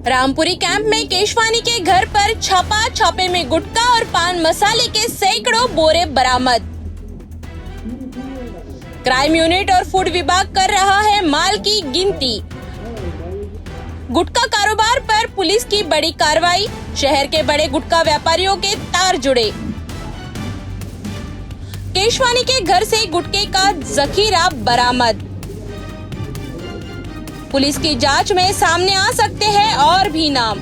रामपुरी camp में केशवानी के घर पर छापा। छापे में गुटखा और पान मसाले के सैकड़ों बोरे बरामद। क्राइम यूनिट और फूड विभाग कर रहा है माल की गिनती। गुटखा कारोबार पर पुलिस की बड़ी कार्रवाई। शहर के बड़े गुटखा व्यापारियों के तार जुड़े। केशवानी के घर से गुटखे का जखीरा बरामद। पुलिस की जांच में सामने आ सकते हैं और भी नाम।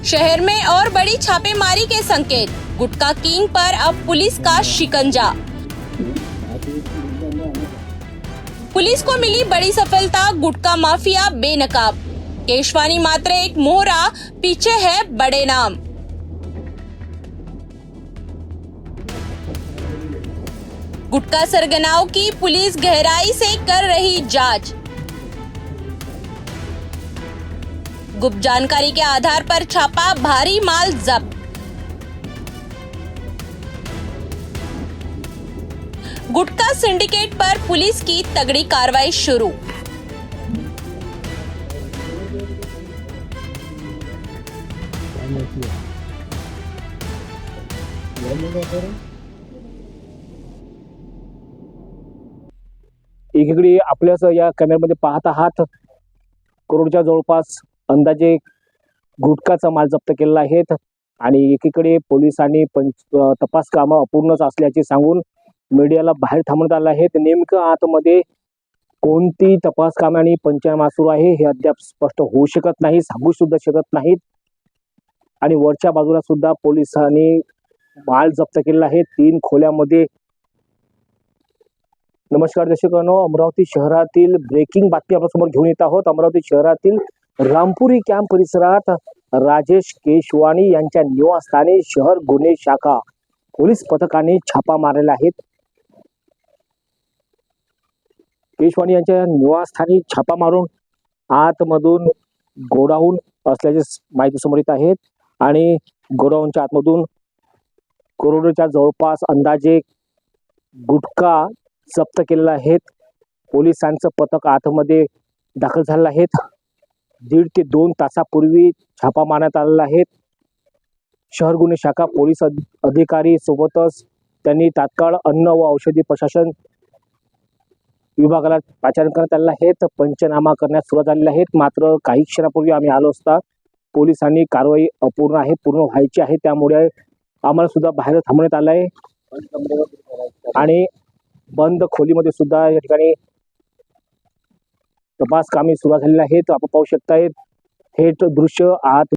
शहर में और बड़ी छापेमारी के संकेत। गुटखा किंग पर अब पुलिस का शिकंजा। पुलिस को मिली बड़ी सफलता। गुटखा माफिया बेनकाब। केशवानी मात्र एक मोहरा, पीछे है बड़े नाम। गुटखा सरगनाओं की पुलिस गहराई से कर रही जांच। गुप्त जानकारी के आधार पर छापा, भारी माल जब्त। गुटखा सिंडिकेट पर पुलिस की तगड़ी कार्रवाई शुरू। एकीकडे आपल्याच या कॅमेऱ्यामध्ये पाहत आहात करोडच्या जवळपास अंदाजे गुटखाचा माल जप्त केलेला आहे आणि एकीकडे पोलिसांनी तपास कामं अपूर्णच असल्याचे सांगून मीडियाला बाहेर थांबवण्यात आलं आहे. नेमकं आतमध्ये कोणती तपास कामे आणि पंचनामा सुरू आहे हे अद्याप स्पष्ट होऊ शकत नाही, सांगू सुद्धा शकत नाहीत. आणि वरच्या बाजूला सुद्धा पोलिसांनी माल जप्त केलेला आहे 3 खोल्यामध्ये. नमस्कार दर्शकांनो, अमरावती शहरातील ब्रेकिंग बातमी आपल्यासमोर घेऊन येत आहोत. अमरावती शहरातील रामपुरी कॅम्प परिसरात राजेश केशवानी यांच्या निवासस्थानी शहर गुन्हे शाखा पोलीस पथकाने छापा मारलेला आहे. केशवानी यांच्या निवासस्थानी छापा मारून आतमधून गोडाऊन असल्याची माहिती समोर येत आहे आणि गोडाऊनच्या आतमधून करोडच्या जवळपास अंदाजे गुटखा जप्त केलेला आहे. पोलिसांचं पथक आतमध्ये दाखल झालेलं आहे. 1.5 ते 2 तासापूर्वी छापा मारण्यात आलेला आहे. शहर गुन्हे शाखा पोलीस अधिकारी सोबतच त्यांनी तात्काळ अन्न व औषधी प्रशासन विभागाला पाचारण करण्यात आलेलं आहे. पंचनामा करण्यास सुरुवात झालेली आहे. मात्र काही क्षणापूर्वी आम्ही आलो असता पोलिसांनी कारवाई अपूर्ण आहे, पूर्ण व्हायची आहे, त्यामुळे आम्हाला सुद्धा बाहेर थांबवण्यात आलं आहे आणि बंद खोलीमध्ये सुद्धा या ठिकाणी तपास कामे सुरू झालेली आहेत. आपण पाहू शकता थेट दृश्य आत